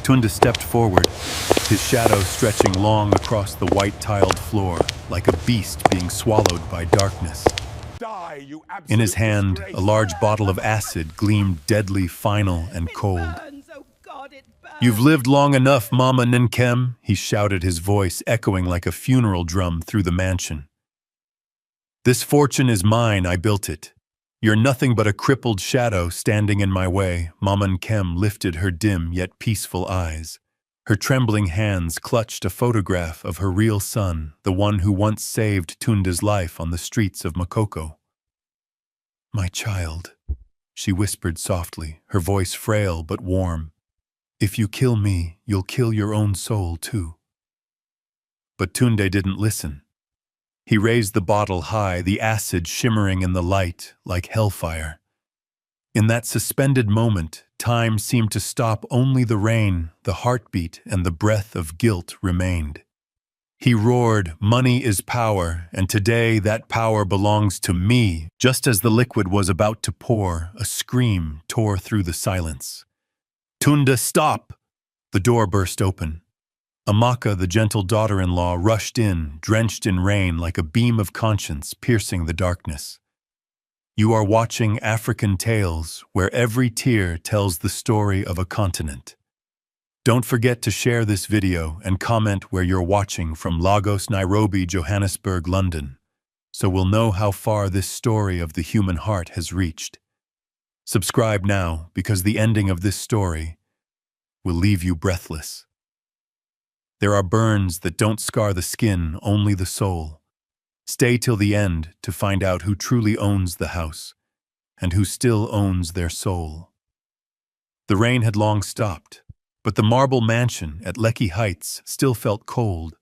Tunda stepped forward, his shadow stretching long across the white-tiled floor, like a beast being swallowed by darkness. Die, you In his absolute hand, disgrace. a large bottle of acid gleamed deadly, final, and cold. Burns, oh God, it burns. "You've lived long enough, Mama Nkem," he shouted, his voice echoing like a funeral drum through the mansion. "This fortune is mine, I built it. You're nothing but a crippled shadow standing in my way." Mama Nkem lifted her dim yet peaceful eyes. Her trembling hands clutched a photograph of her real son, the one who once saved Tunda's life on the streets of Makoko. "My child," she whispered softly, her voice frail but warm. "If you kill me, you'll kill your own soul too." But Tunde didn't listen. He raised the bottle high, the acid shimmering in the light like hellfire. In that suspended moment, time seemed to stop. Only the rain, the heartbeat, and the breath of guilt remained. He roared, "Money is power, and today that power belongs to me." Just as the liquid was about to pour, a scream tore through the silence. "Tunda, stop!" The door burst open. Amaka, the gentle daughter-in-law, rushed in, drenched in rain like a beam of conscience piercing the darkness. "You are watching African Tales, where every tear tells the story of a continent. Don't forget to share this video and comment where you're watching from: Lagos, Nairobi, Johannesburg, London, so we'll know how far this story of the human heart has reached. Subscribe now, because the ending of this story will leave you breathless. There are burns that don't scar the skin, only the soul. Stay till the end to find out who truly owns the house and who still owns their soul. The rain had long stopped, but the marble mansion at Lekki Heights still felt cold,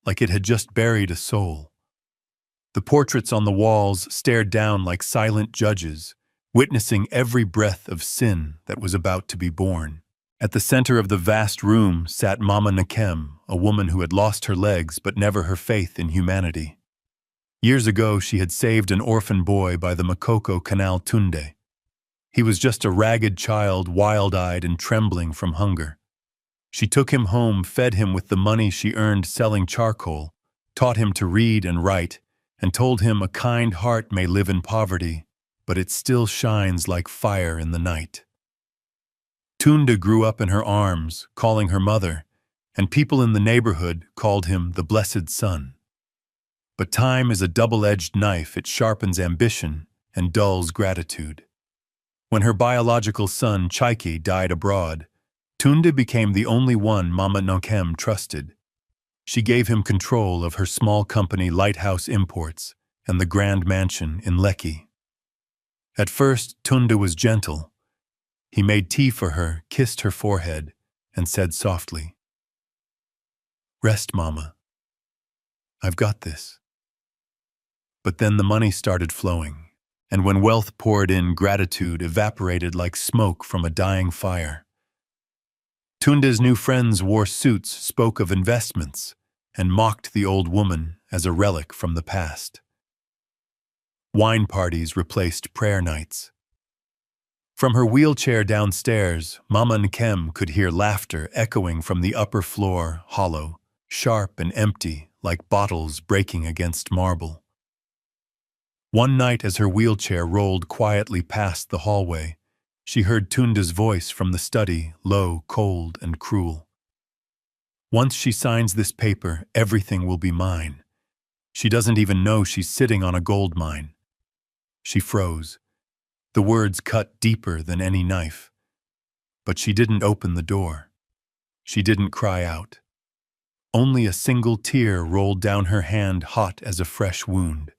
like it had just buried a soul. The portraits on the walls stared down like silent judges, witnessing every breath of sin that was about to be born. At the center of the vast room sat Mama Nkem, a woman who had lost her legs but never her faith in humanity. Years ago, she had saved an orphan boy by the Makoko Canal Tunde. He was just a ragged child, wild-eyed and trembling from hunger. She took him home, fed him with the money she earned selling charcoal, taught him to read and write, and told him a kind heart may live in poverty, but it still shines like fire in the night. Tunde grew up in her arms, calling her mother, and people in the neighborhood called him the Blessed Son. But time is a double-edged knife. It sharpens ambition and dulls gratitude. When her biological son, Chaiki, died abroad, Tunde became the only one Mama Nkem trusted. She gave him control of her small company Lighthouse Imports and the grand mansion in Lekki. At first, Tunde was gentle. He made tea for her, kissed her forehead, and said softly, "Rest, Mama. I've got this." But then the money started flowing, and when wealth poured in, gratitude evaporated like smoke from a dying fire. Tunde's new friends wore suits, spoke of investments, and mocked the old woman as a relic from the past. Wine parties replaced prayer nights. From her wheelchair downstairs, Mama Nkem could hear laughter echoing from the upper floor, hollow, sharp and empty, like bottles breaking against marble. One night as her wheelchair rolled quietly past the hallway, she heard Tunde's voice from the study, low, cold, and cruel. "Once she signs this paper, everything will be mine. She doesn't even know she's sitting on a gold mine." She froze. The words cut deeper than any knife. But she didn't open the door. She didn't cry out. Only a single tear rolled down her hand, hot as a fresh wound.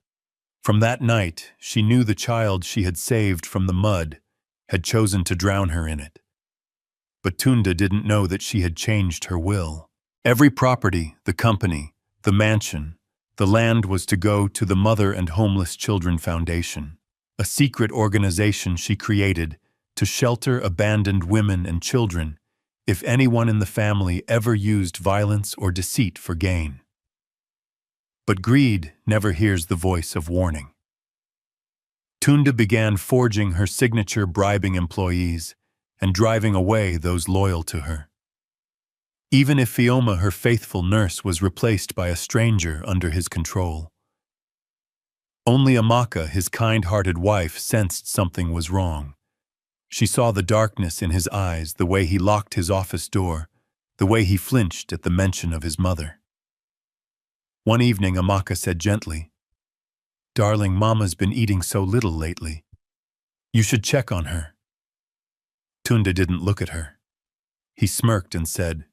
From that night, she knew the child she had saved from the mud had chosen to drown her in it. But Tunde didn't know that she had changed her will. Every property, the company, the mansion, the land was to go to the Mother and Homeless Children Foundation, a secret organization she created to shelter abandoned women and children if anyone in the family ever used violence or deceit for gain. But greed never hears the voice of warning. Tunde began forging her signature, bribing employees and driving away those loyal to her. Even if Fioma, her faithful nurse, was replaced by a stranger under his control. Only Amaka, his kind-hearted wife, sensed something was wrong. She saw the darkness in his eyes, the way he locked his office door, the way he flinched at the mention of his mother. One evening, Amaka said gently, "Darling, Mama's been eating so little lately. You should check on her." Tunde didn't look at her. He smirked and said,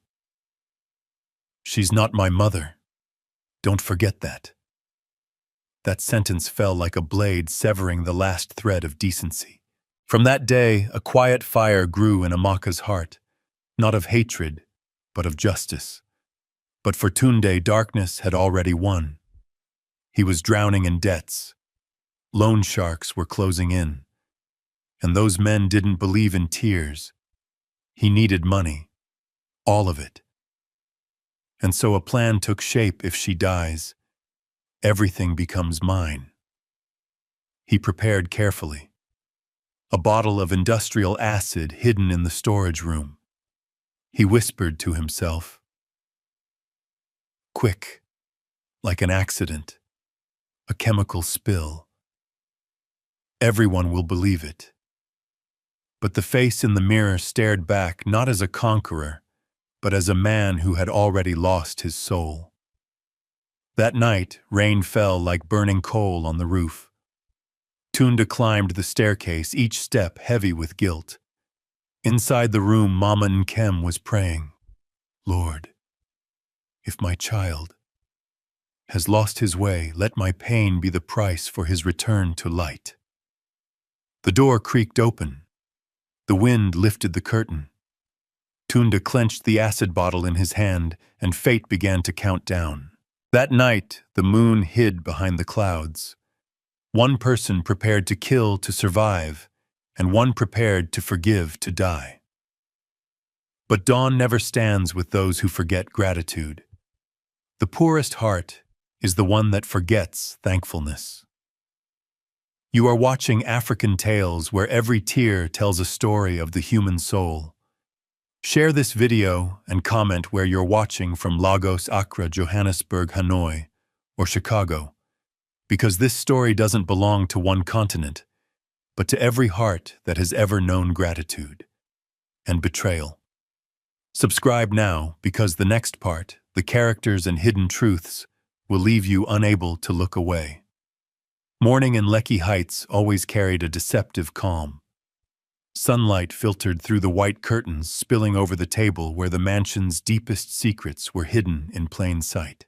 "She's not my mother. Don't forget that." That sentence fell like a blade severing the last thread of decency. From that day, a quiet fire grew in Amaka's heart, not of hatred, but of justice. But for Tunde, darkness had already won. He was drowning in debts. Loan sharks were closing in. And those men didn't believe in tears. He needed money. All of it. And so a plan took shape. If she dies, everything becomes mine. He prepared carefully. A bottle of industrial acid hidden in the storage room. He whispered to himself, "Quick, like an accident, a chemical spill. Everyone will believe it." But the face in the mirror stared back not as a conqueror, but as a man who had already lost his soul. That night, rain fell like burning coal on the roof. Tunde climbed the staircase, each step heavy with guilt. Inside the room, Mama Nkem was praying, "Lord, if my child has lost his way, let my pain be the price for his return to light." The door creaked open. The wind lifted the curtain. Tunde clenched the acid bottle in his hand, and fate began to count down. That night, the moon hid behind the clouds. One person prepared to kill to survive, and one prepared to forgive to die. But dawn never stands with those who forget gratitude. The poorest heart is the one that forgets thankfulness. You are watching African Tales, where every tear tells a story of the human soul. Share this video and comment where you're watching from: Lagos, Accra, Johannesburg, Hanoi, or Chicago, because this story doesn't belong to one continent, but to every heart that has ever known gratitude and betrayal. Subscribe now, because the next part, the characters and hidden truths, will leave you unable to look away. Morning in Lekki Heights always carried a deceptive calm. Sunlight filtered through the white curtains, spilling over the table where the mansion's deepest secrets were hidden in plain sight.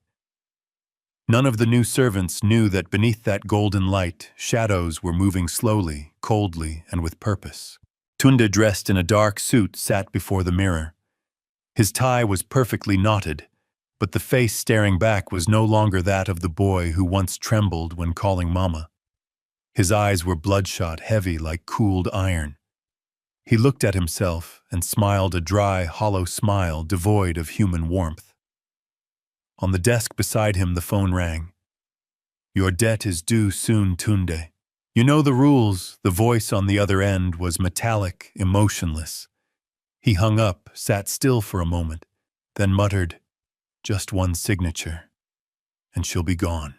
None of the new servants knew that beneath that golden light, shadows were moving slowly, coldly, and with purpose. Tunde, dressed in a dark suit, sat before the mirror. His tie was perfectly knotted, but the face staring back was no longer that of the boy who once trembled when calling Mama. His eyes were bloodshot, heavy like cooled iron. He looked at himself and smiled, a dry, hollow smile devoid of human warmth. On the desk beside him, the phone rang. "Your debt is due soon, Tunde. You know the rules." The voice on the other end was metallic, emotionless. He hung up, sat still for a moment, then muttered, "Just one signature, and she'll be gone."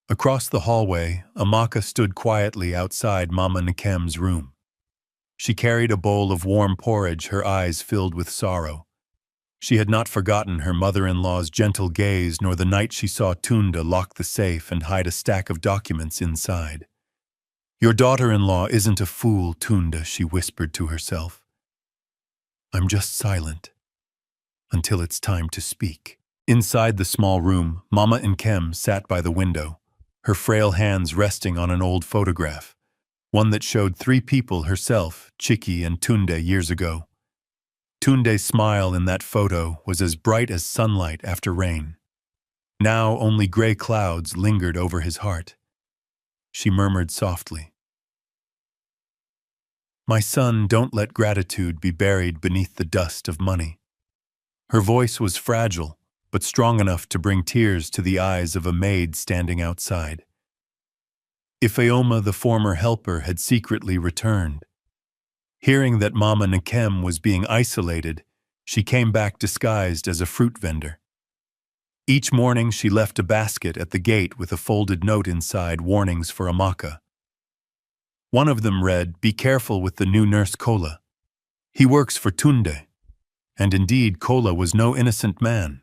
Across the hallway, Amaka stood quietly outside Mama Nkem's room. She carried a bowl of warm porridge, her eyes filled with sorrow. She had not forgotten her mother-in-law's gentle gaze, nor the night she saw Tunde lock the safe and hide a stack of documents inside. "Your daughter-in-law isn't a fool, Tunde," she whispered to herself. "I'm just silent until it's time to speak." Inside the small room, Mama Nkem sat by the window, her frail hands resting on an old photograph, one that showed three people: herself, Chiki, and Tunde years ago. Tunde's smile in that photo was as bright as sunlight after rain. Now only gray clouds lingered over his heart. She murmured softly, "My son, don't let gratitude be buried beneath the dust of money." Her voice was fragile, but strong enough to bring tears to the eyes of a maid standing outside. Ifeoma, the former helper, had secretly returned. Hearing that Mama Nkem was being isolated, She came back disguised as a fruit vendor. Each morning she left a basket at the gate with a folded note inside warnings for Amaka. One of them read, "Be careful with the new nurse Kola. He works for Tunde." And indeed, Kola was no innocent man.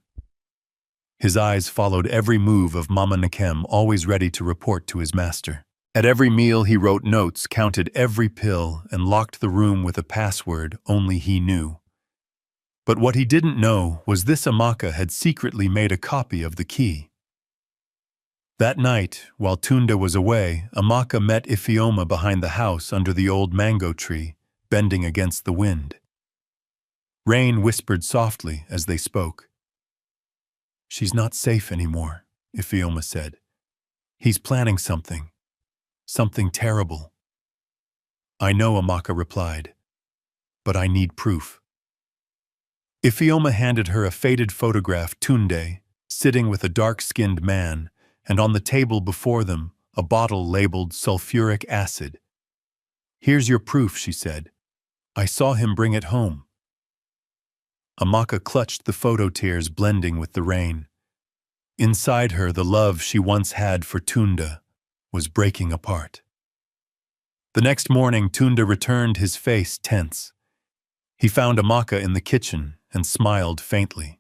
His eyes followed every move of Mama Nkem, always ready to report to his master. At every meal he wrote notes, counted every pill, and locked the room with a password only he knew. But what he didn't know was this: Amaka had secretly made a copy of the key. That night, while Tunde was away, Amaka met Ifeoma behind the house under the old mango tree, bending against the wind. Rain whispered softly as they spoke. "She's not safe anymore," Ifeoma said. "He's planning something terrible." "I know," Amaka replied, "but I need proof." Ifeoma handed her a faded photograph, Tunde, sitting with a dark-skinned man, and on the table before them, a bottle labeled sulfuric acid. "Here's your proof," she said. "I saw him bring it home." Amaka clutched the photo, tears blending with the rain. Inside her, the love she once had for Tunde was breaking apart. The next morning, Tunde returned, his face tense. He found Amaka in the kitchen and smiled faintly.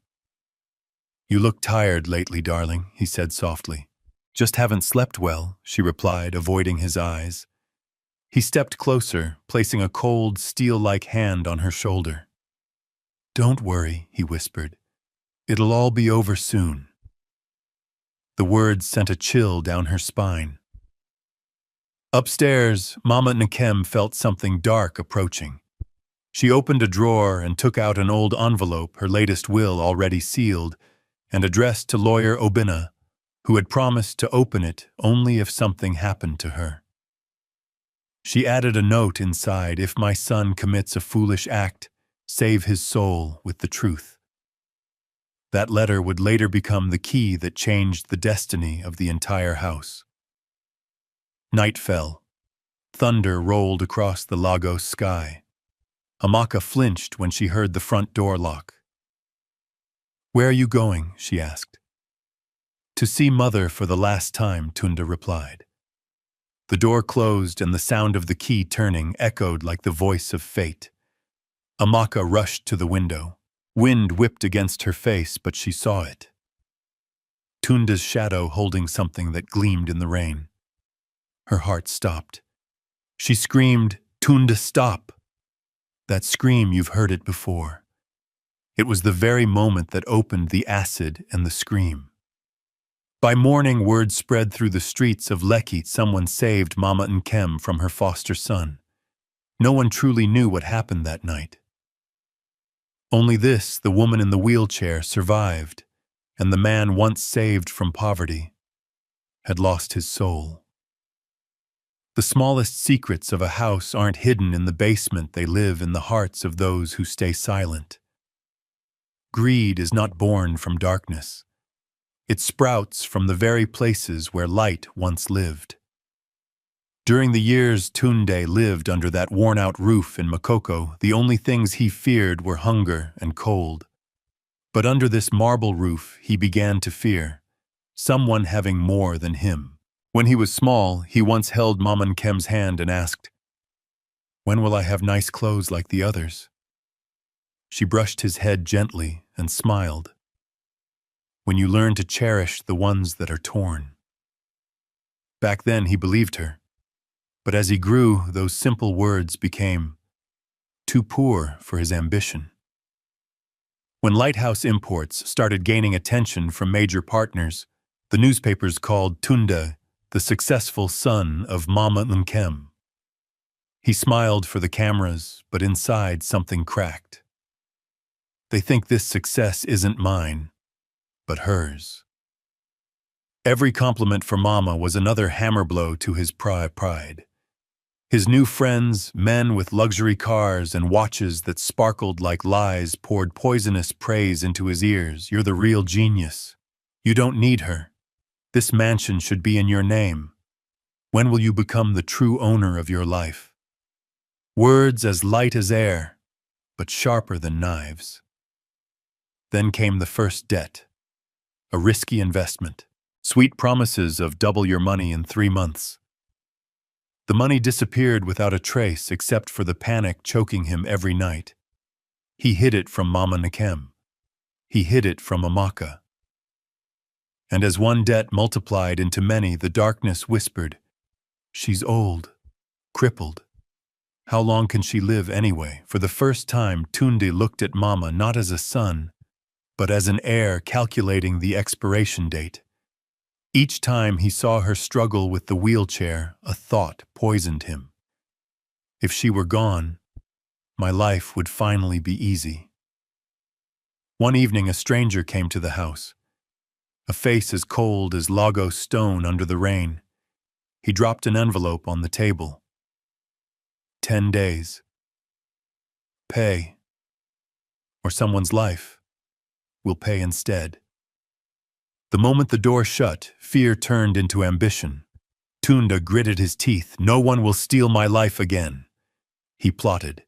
"You look tired lately, darling," he said softly. "Just haven't slept well," she replied, avoiding his eyes. He stepped closer, placing a cold, steel-like hand on her shoulder. "Don't worry," he whispered. "It'll all be over soon." The words sent a chill down her spine. Upstairs, Mama Nkem felt something dark approaching. She opened a drawer and took out an old envelope, her latest will already sealed, and addressed to Lawyer Obinna, who had promised to open it only if something happened to her. She added a note inside: "If my son commits a foolish act, save his soul with the truth." That letter would later become the key that changed the destiny of the entire house. Night fell. Thunder rolled across the Lagos sky. Amaka flinched when she heard the front door lock. "Where are you going?" she asked. "To see Mother for the last time," Tunde replied. The door closed and the sound of the key turning echoed like the voice of fate. Amaka rushed to the window. Wind whipped against her face, but she saw it. Tunde's shadow holding something that gleamed in the rain. Her heart stopped. She screamed, "Tunde, stop!" That scream, you've heard it before. It was the very moment that opened the acid and the scream. By morning, word spread through the streets of Lekki someone saved Mama Nkem from her foster son. No one truly knew what happened that night. Only this: the woman in the wheelchair survived, and the man once saved from poverty had lost his soul. The smallest secrets of a house aren't hidden in the basement, they live in the hearts of those who stay silent. Greed is not born from darkness. It sprouts from the very places where light once lived. During the years Tunde lived under that worn-out roof in Makoko, the only things he feared were hunger and cold. But under this marble roof, he began to fear someone having more than him. When he was small, he once held Mama Nkem's hand and asked, "When will I have nice clothes like the others?" She brushed his head gently and smiled. "When you learn to cherish the ones that are torn." Back then he believed her. But as he grew, those simple words became too poor for his ambition. When Lighthouse Imports started gaining attention from major partners, the newspapers called Tunde the successful son of Mama Nkem. He smiled for the cameras, but inside something cracked. They think this success isn't mine, but hers. Every compliment for Mama was another hammer blow to his pride. His new friends, men with luxury cars and watches that sparkled like lies, poured poisonous praise into his ears. "You're the real genius. You don't need her. This mansion should be in your name. When will you become the true owner of your life?" Words as light as air, but sharper than knives. Then came the first debt, a risky investment, sweet promises of double your money in 3 months. The money disappeared without a trace except for the panic choking him every night. He hid it from Mama Nkem. He hid it from Amaka. And as one debt multiplied into many, the darkness whispered, "She's old, crippled. How long can she live anyway?" For the first time, Tunde looked at Mama not as a son, but as an heir calculating the expiration date. Each time he saw her struggle with the wheelchair, a thought poisoned him. If she were gone, my life would finally be easy. One evening a stranger came to the house, a face as cold as Lagos stone under the rain. He dropped an envelope on the table. 10 days. Pay. Or someone's life will pay instead. The moment the door shut, fear turned into ambition. Tunde gritted his teeth. "No one will steal my life again." He plotted.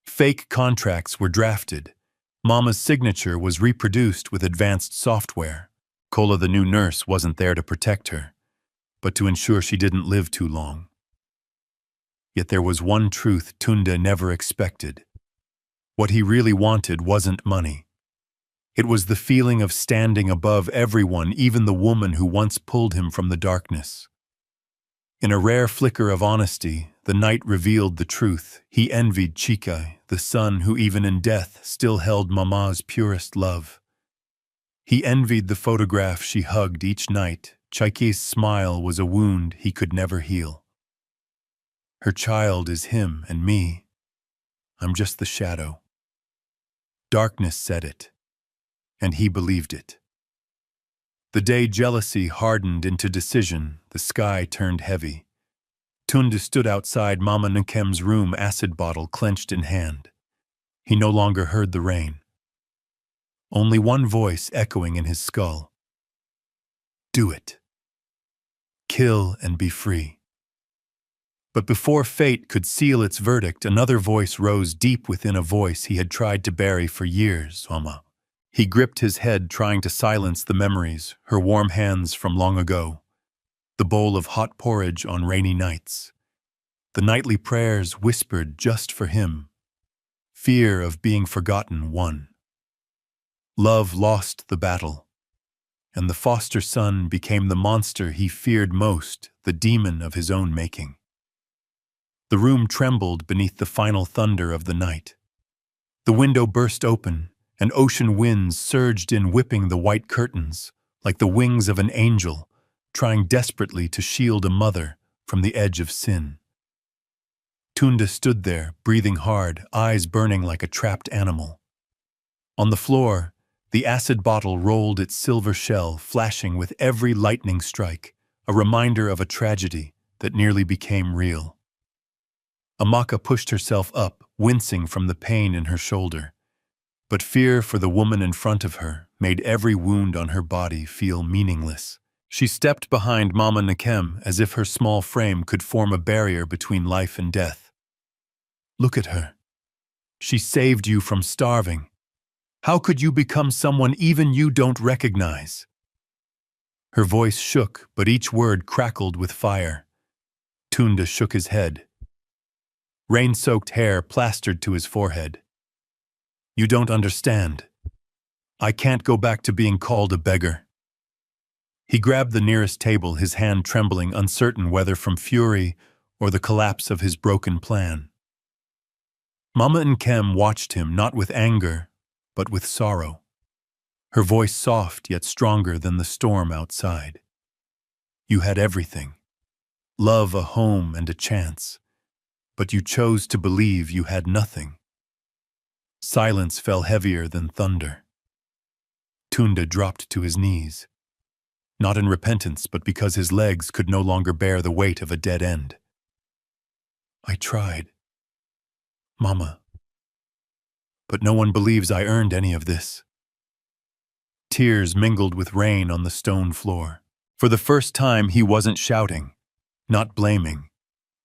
Fake contracts were drafted. Mama's signature was reproduced with advanced software. Kola, the new nurse, wasn't there to protect her, but to ensure she didn't live too long. Yet there was one truth Tunde never expected. What he really wanted wasn't money. It was the feeling of standing above everyone, even the woman who once pulled him from the darkness. In a rare flicker of honesty, the night revealed the truth. He envied Chika, the son who even in death still held Mama's purest love. He envied the photograph she hugged each night. Chika's smile was a wound he could never heal. Her child is him and me. I'm just the shadow. Darkness said it, and he believed it. The day jealousy hardened into decision, the sky turned heavy. Tunde stood outside Mama Nkem's room, acid bottle clenched in hand. He no longer heard the rain. Only one voice echoing in his skull. Do it. Kill and be free. But before fate could seal its verdict, another voice rose deep within a voice he had tried to bury for years, Mama. He gripped his head, trying to silence the memories, her warm hands from long ago, the bowl of hot porridge on rainy nights, the nightly prayers whispered just for him. Fear of being forgotten won. Love lost the battle, and the foster son became the monster he feared most, the demon of his own making. The room trembled beneath the final thunder of the night. The window burst open, and ocean winds surged in, whipping the white curtains, like the wings of an angel, trying desperately to shield a mother from the edge of sin. Tunde stood there, breathing hard, eyes burning like a trapped animal. On the floor, the acid bottle rolled its silver shell, flashing with every lightning strike, a reminder of a tragedy that nearly became real. Amaka pushed herself up, wincing from the pain in her shoulder. But fear for the woman in front of her made every wound on her body feel meaningless. She stepped behind Mama Nkem as if her small frame could form a barrier between life and death. Look at her. She saved you from starving. How could you become someone even you don't recognize? Her voice shook, but each word crackled with fire. Tunde shook his head. Rain-soaked hair plastered to his forehead. You don't understand. I can't go back to being called a beggar. He grabbed the nearest table, his hand trembling, uncertain whether from fury or the collapse of his broken plan. Mama Nkem watched him, not with anger, but with sorrow. Her voice soft yet stronger than the storm outside. You had everything. Love, a home, and a chance. But you chose to believe you had nothing. Silence fell heavier than thunder. Tunde dropped to his knees, not in repentance, but because his legs could no longer bear the weight of a dead end. I tried, Mama, but no one believes I earned any of this. Tears mingled with rain on the stone floor. For the first time, he wasn't shouting, not blaming,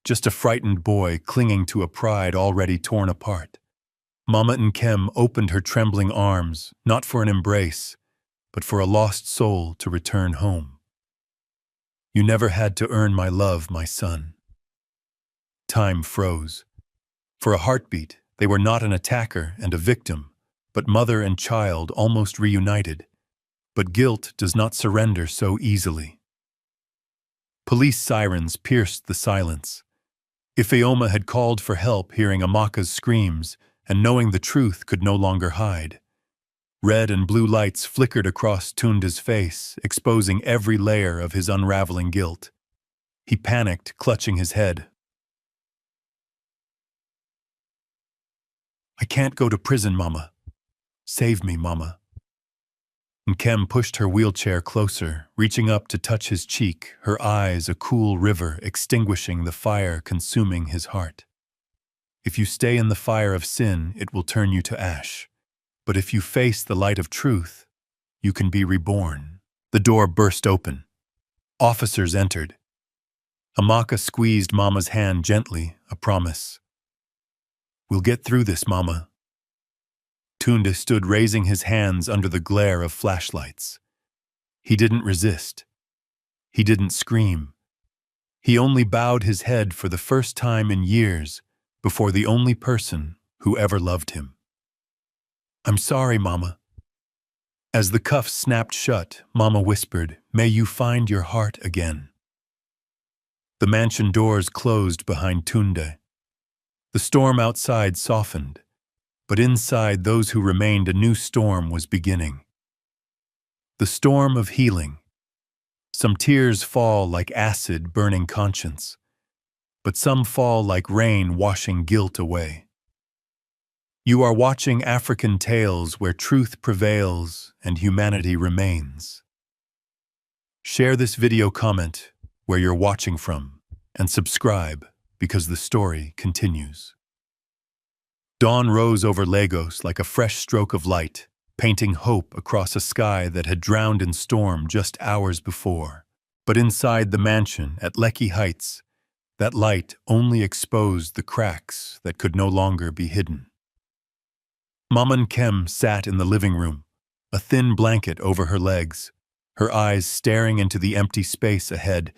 just a frightened boy clinging to a pride already torn apart. Mama Nkem opened her trembling arms, not for an embrace, but for a lost soul to return home. You never had to earn my love, my son. Time froze. For a heartbeat, they were not an attacker and a victim, but mother and child almost reunited. But guilt does not surrender so easily. Police sirens pierced the silence. Ifeoma had called for help, hearing Amaka's screams, and knowing the truth could no longer hide. Red and blue lights flickered across Tunda's face, exposing every layer of his unraveling guilt. He panicked, clutching his head. I can't go to prison, Mama. Save me, Mama. Nkem pushed her wheelchair closer, reaching up to touch his cheek, her eyes a cool river extinguishing the fire consuming his heart. If you stay in the fire of sin, it will turn you to ash. But if you face the light of truth, you can be reborn. The door burst open. Officers entered. Amaka squeezed Mama's hand gently, a promise. We'll get through this, Mama. Tunda stood raising his hands under the glare of flashlights. He didn't resist. He didn't scream. He only bowed his head for the first time in years before the only person who ever loved him. I'm sorry, Mama. As the cuffs snapped shut, Mama whispered, May you find your heart again. The mansion doors closed behind Tunde. The storm outside softened, but inside those who remained a new storm was beginning. The storm of healing. Some tears fall like acid burning conscience, but some fall like rain washing guilt away. You are watching African tales where truth prevails and humanity remains. Share this video, comment where you're watching from, and subscribe because the story continues. Dawn rose over Lagos like a fresh stroke of light, painting hope across a sky that had drowned in storm just hours before. But inside the mansion at Lekki Heights, that light only exposed the cracks that could no longer be hidden. Mama Nkem sat in the living room, a thin blanket over her legs, her eyes staring into the empty space ahead,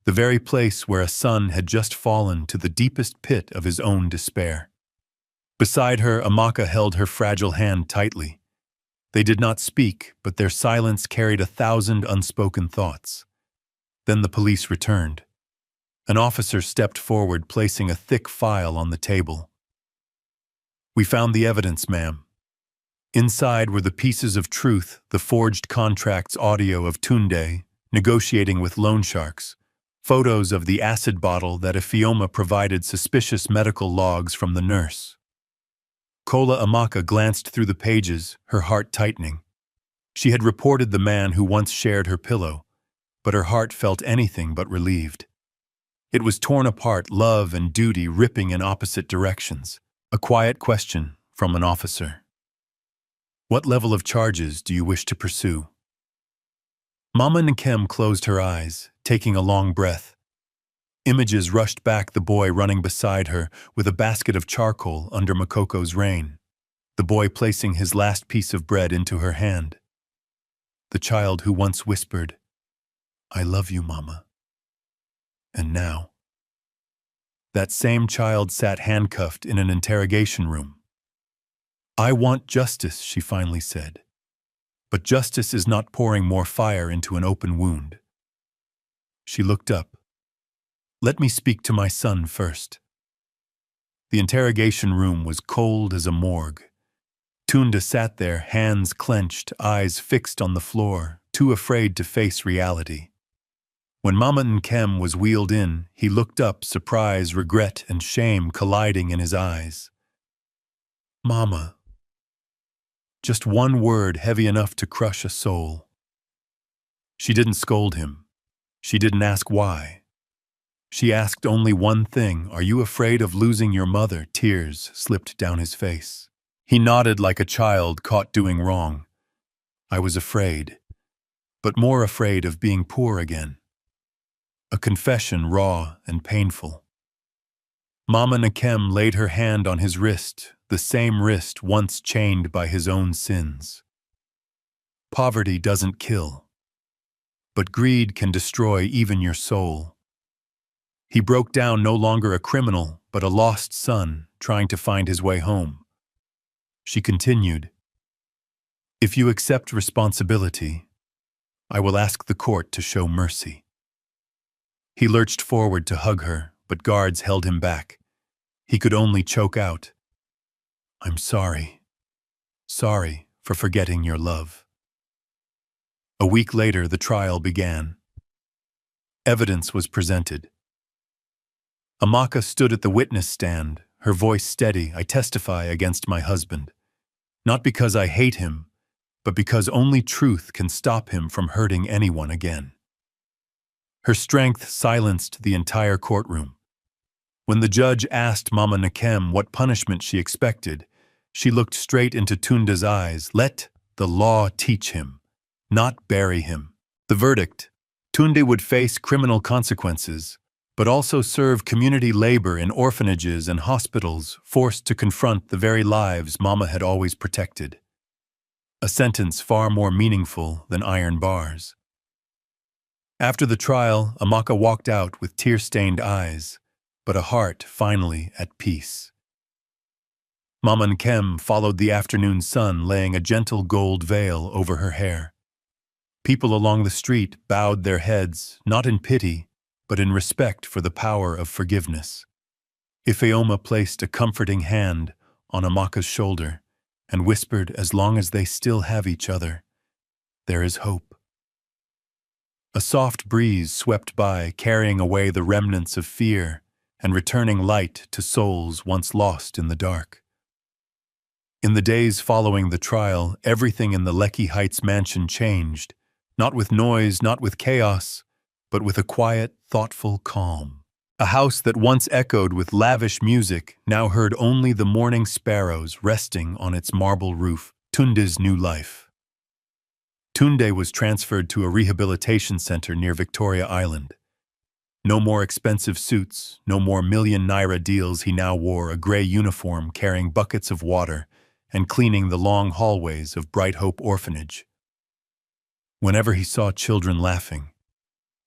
the very place where a son had just fallen to the deepest pit of his own despair. Beside her, Amaka held her fragile hand tightly. They did not speak, but their silence carried 1,000 unspoken thoughts. Then the police returned. An officer stepped forward, placing a thick file on the table. We found the evidence, ma'am. Inside were the pieces of truth, the forged contracts audio of Tunde negotiating with loan sharks, photos of the acid bottle that Ifeoma provided, suspicious medical logs from the nurse. Kola Amaka glanced through the pages, her heart tightening. She had reported the man who once shared her pillow, but her heart felt anything but relieved. It was torn apart, love and duty ripping in opposite directions. A quiet question from an officer. What level of charges do you wish to pursue? Mama Nkem closed her eyes, taking a long breath. Images rushed back, the boy running beside her with a basket of charcoal under Makoko's reign. The boy placing his last piece of bread into her hand. The child who once whispered, I love you, Mama. And now, that same child sat handcuffed in an interrogation room. I want justice, she finally said. But justice is not pouring more fire into an open wound. She looked up. Let me speak to my son first. The interrogation room was cold as a morgue. Tunda sat there, hands clenched, eyes fixed on the floor, too afraid to face reality. When Mama Nkem was wheeled in, he looked up, surprise, regret, and shame colliding in his eyes. Mama. Just one word heavy enough to crush a soul. She didn't scold him. She didn't ask why. She asked only one thing, are you afraid of losing your mother? Tears slipped down his face. He nodded like a child caught doing wrong. I was afraid, but more afraid of being poor again. A confession raw and painful. Mama Nkem laid her hand on his wrist, the same wrist once chained by his own sins. Poverty doesn't kill, but greed can destroy even your soul. He broke down, no longer a criminal, but a lost son trying to find his way home. She continued, "If you accept responsibility, I will ask the court to show mercy." He lurched forward to hug her, but guards held him back. He could only choke out, "I'm sorry. Sorry for forgetting your love." A week later, the trial began. Evidence was presented. Amaka stood at the witness stand, her voice steady. "I testify against my husband, not because I hate him, but because only truth can stop him from hurting anyone again." Her strength silenced the entire courtroom. When the judge asked Mama Nkem what punishment she expected, she looked straight into Tunde's eyes. "Let the law teach him, not bury him." The verdict: Tunde would face criminal consequences, but also serve community labor in orphanages and hospitals, forced to confront the very lives Mama had always protected. A sentence far more meaningful than iron bars. After the trial, Amaka walked out with tear-stained eyes, but a heart finally at peace. Mama Nkem followed the afternoon sun, laying a gentle gold veil over her hair. People along the street bowed their heads, not in pity, but in respect for the power of forgiveness. Ifeoma placed a comforting hand on Amaka's shoulder and whispered, "As long as they still have each other, there is hope." A soft breeze swept by, carrying away the remnants of fear and returning light to souls once lost in the dark. In the days following the trial, everything in the Lekki Heights mansion changed, not with noise, not with chaos, but with a quiet, thoughtful calm. A house that once echoed with lavish music now heard only the morning sparrows resting on its marble roof. Tunde's new life. Tunde was transferred to a rehabilitation center near Victoria Island. No more expensive suits, no more million-naira deals. He now wore a gray uniform, carrying buckets of water and cleaning the long hallways of Bright Hope Orphanage. Whenever he saw children laughing,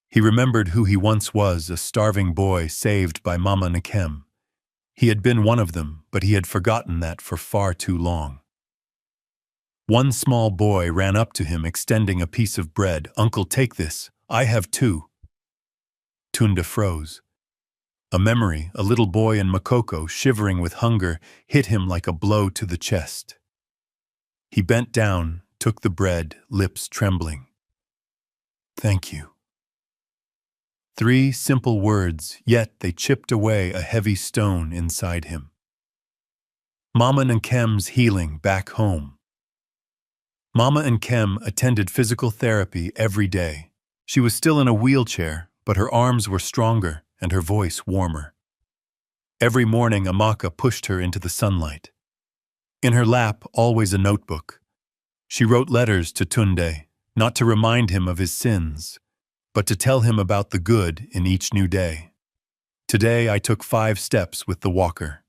he remembered who he once was, a starving boy saved by Mama Nkem. He had been one of them, but he had forgotten that for far too long. One small boy ran up to him, extending a piece of bread. "Uncle, take this. I have two." Tunde froze. A memory, a little boy in Makoko, shivering with hunger, hit him like a blow to the chest. He bent down, took the bread, lips trembling. "Thank you." 3 simple words, yet they chipped away a heavy stone inside him. Mama Nkem's healing back home. Mama Nkem attended physical therapy every day. She was still in a wheelchair, but her arms were stronger and her voice warmer. Every morning, Amaka pushed her into the sunlight. In her lap, always a notebook. She wrote letters to Tunde, not to remind him of his sins, but to tell him about the good in each new day. "Today I took 5 steps with the walker.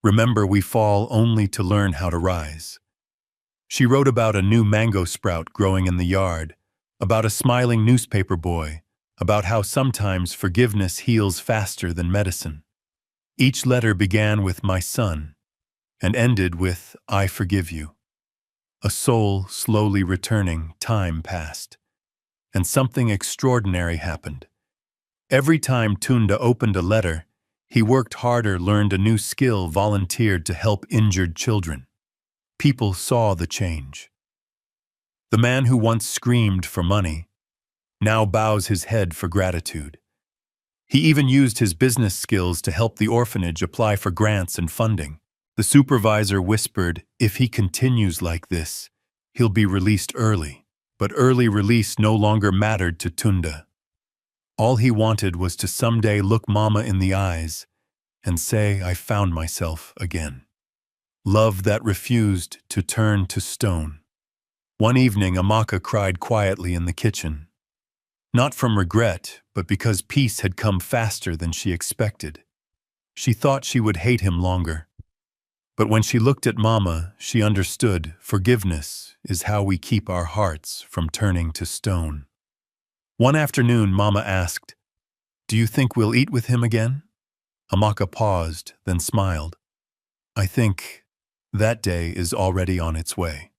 Remember, we fall only to learn how to rise." She wrote about a new mango sprout growing in the yard, about a smiling newspaper boy, about how sometimes forgiveness heals faster than medicine. Each letter began with "my son" and ended with "I forgive you." A soul slowly returning. Time passed, and something extraordinary happened. Every time Tunde opened a letter, he worked harder, learned a new skill, volunteered to help injured children. People saw the change. The man who once screamed for money now bows his head for gratitude. He even used his business skills to help the orphanage apply for grants and funding. The supervisor whispered, "If he continues like this, he'll be released early." But early release no longer mattered to Tunde. All he wanted was to someday look Mama in the eyes and say, "I found myself again." Love that refused to turn to stone. One evening, Amaka cried quietly in the kitchen. Not from regret, but because peace had come faster than she expected. She thought she would hate him longer. But when she looked at Mama, she understood forgiveness is how we keep our hearts from turning to stone. One afternoon, Mama asked, "Do you think we'll eat with him again?" Amaka paused, then smiled. "I think that day is already on its way."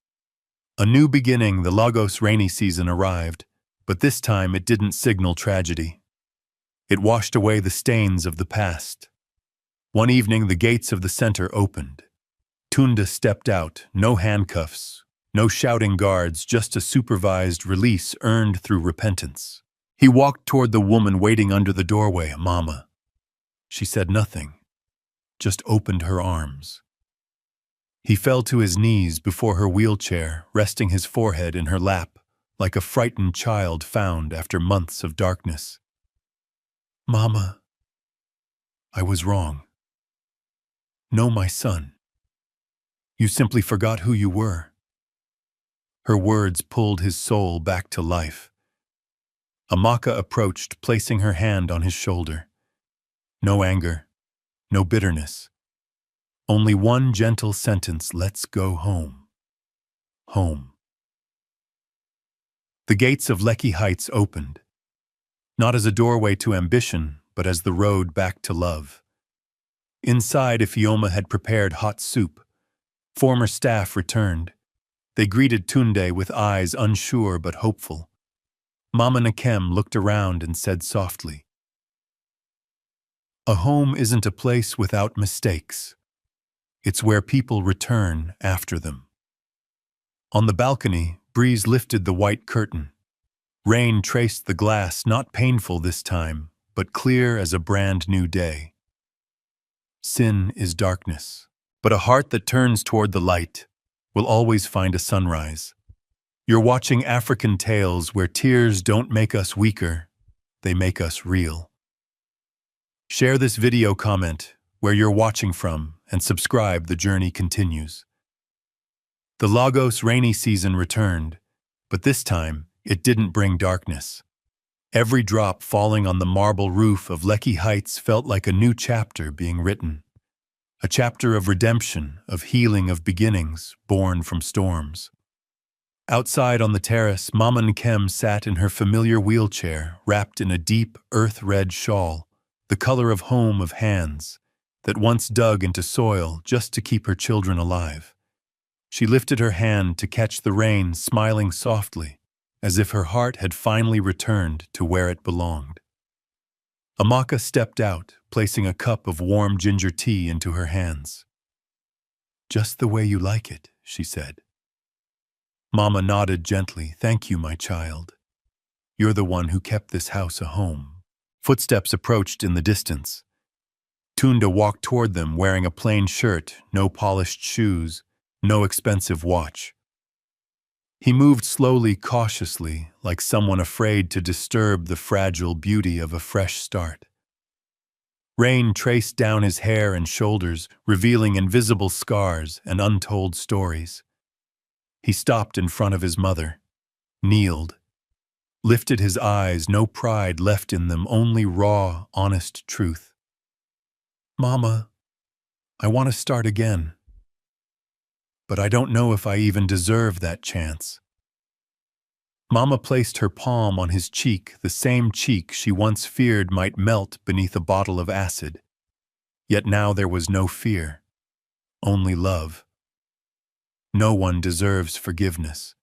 A new beginning, the Lagos rainy season arrived, but this time it didn't signal tragedy. It washed away the stains of the past. One evening, the gates of the center opened. Tunda stepped out, no handcuffs, no shouting guards, just a supervised release earned through repentance. He walked toward the woman waiting under the doorway, Mama. She said nothing, just opened her arms. He fell to his knees before her wheelchair, resting his forehead in her lap, like a frightened child found after months of darkness. "Mama, I was wrong. No, my son. You simply forgot who you were." Her words pulled his soul back to life. Amaka approached, placing her hand on his shoulder. No anger, no bitterness. Only one gentle sentence: "Let's go home." Home. The gates of Lekki Heights opened, not as a doorway to ambition, but as the road back to love. Inside, Ifeoma had prepared hot soup. Former staff returned. They greeted Tunde with eyes unsure but hopeful. Mama Nkem looked around and said softly, "A home isn't a place without mistakes. It's where people return after them." On the balcony, breeze lifted the white curtain. Rain traced the glass, not painful this time, but clear as a brand new day. Sin is darkness, but a heart that turns toward the light will always find a sunrise. You're watching African Tales, where tears don't make us weaker, they make us real. Share this video, comment where you're watching from, and subscribe. The journey continues. The Lagos rainy season returned, but this time it didn't bring darkness. Every drop falling on the marble roof of Lekki Heights felt like a new chapter being written. A chapter of redemption, of healing, of beginnings born from storms. Outside on the terrace, Mama Nkem sat in her familiar wheelchair, wrapped in a deep, earth-red shawl, the color of home, of hands that once dug into soil just to keep her children alive. She lifted her hand to catch the rain, smiling softly, as if her heart had finally returned to where it belonged. Amaka stepped out, placing a cup of warm ginger tea into her hands. "Just the way you like it," she said. Mama nodded gently. "Thank you, my child. You're the one who kept this house a home." Footsteps approached in the distance. Tunda walked toward them wearing a plain shirt, no polished shoes, no expensive watch. He moved slowly, cautiously, like someone afraid to disturb the fragile beauty of a fresh start. Rain traced down his hair and shoulders, revealing invisible scars and untold stories. He stopped in front of his mother, kneeled, lifted his eyes, no pride left in them, only raw, honest truth. "Mama, I want to start again. But I don't know if I even deserve that chance." Mama placed her palm on his cheek, the same cheek she once feared might melt beneath a bottle of acid. Yet now there was no fear, only love. No one deserves forgiveness.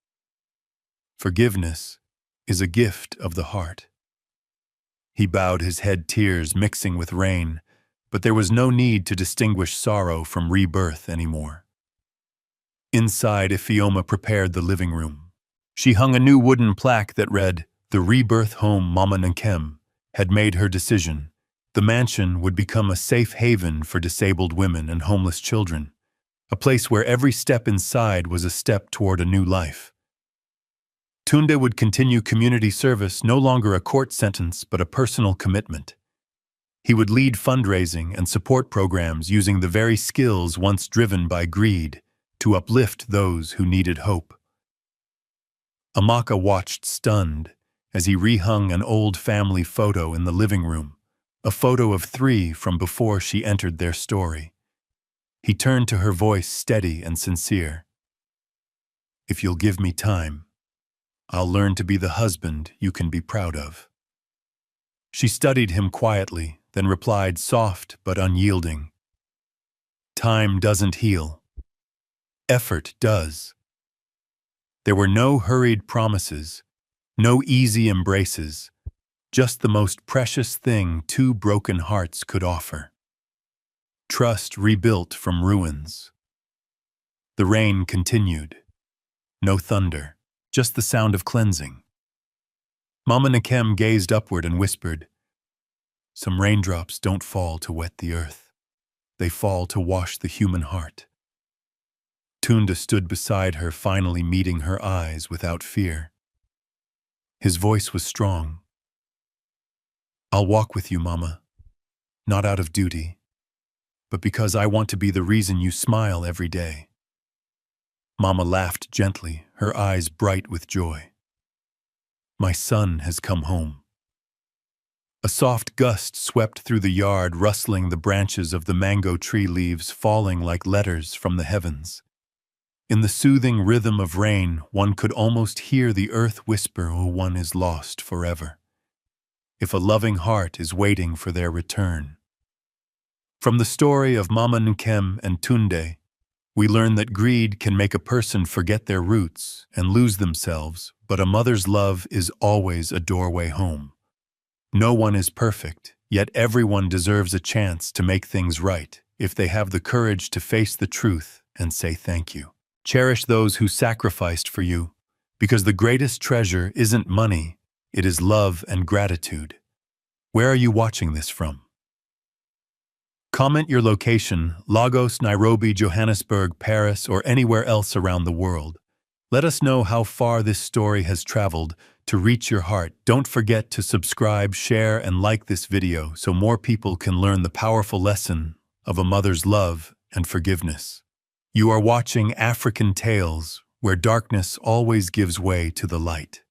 Forgiveness is a gift of the heart. He bowed his head, tears mixing with rain, but there was no need to distinguish sorrow from rebirth anymore. Inside, Ifeoma prepared the living room. She hung a new wooden plaque that read, "The rebirth home Mama Nkem had made her decision. The mansion would become a safe haven for disabled women and homeless children, a place where every step inside was a step toward a new life." Tunde would continue community service, no longer a court sentence, but a personal commitment. He would lead fundraising and support programs using the very skills once driven by greed to uplift those who needed hope. Amaka watched stunned as he rehung an old family photo in the living room, a photo of 3 from before she entered their story. He turned to her, voice steady and sincere. "If you'll give me time, I'll learn to be the husband you can be proud of." She studied him quietly, then replied, soft but unyielding, "Time doesn't heal. Effort does." There were no hurried promises, no easy embraces, just the most precious thing 2 broken hearts could offer. Trust rebuilt from ruins. The rain continued. No thunder, just the sound of cleansing. Mama Nkem gazed upward and whispered, "Some raindrops don't fall to wet the earth. They fall to wash the human heart." Tunda stood beside her, finally meeting her eyes without fear. His voice was strong. "I'll walk with you, Mama, not out of duty, but because I want to be the reason you smile every day." Mama laughed gently, her eyes bright with joy. "My son has come home." A soft gust swept through the yard, rustling the branches of the mango tree, leaves falling like letters from the heavens. In the soothing rhythm of rain, one could almost hear the earth whisper, "Oh, one is lost forever," if a loving heart is waiting for their return. From the story of Mama Nkem and Tunde, we learn that greed can make a person forget their roots and lose themselves, but a mother's love is always a doorway home. No one is perfect, yet everyone deserves a chance to make things right if they have the courage to face the truth and say thank you. Cherish those who sacrificed for you, because the greatest treasure isn't money, it is love and gratitude. Where are you watching this from? Comment your location: Lagos, Nairobi, Johannesburg, Paris, or anywhere else around the world. Let us know how far this story has traveled to reach your heart. Don't forget to subscribe, share, and like this video so more people can learn the powerful lesson of a mother's love and forgiveness. You are watching African Tales, where darkness always gives way to the light.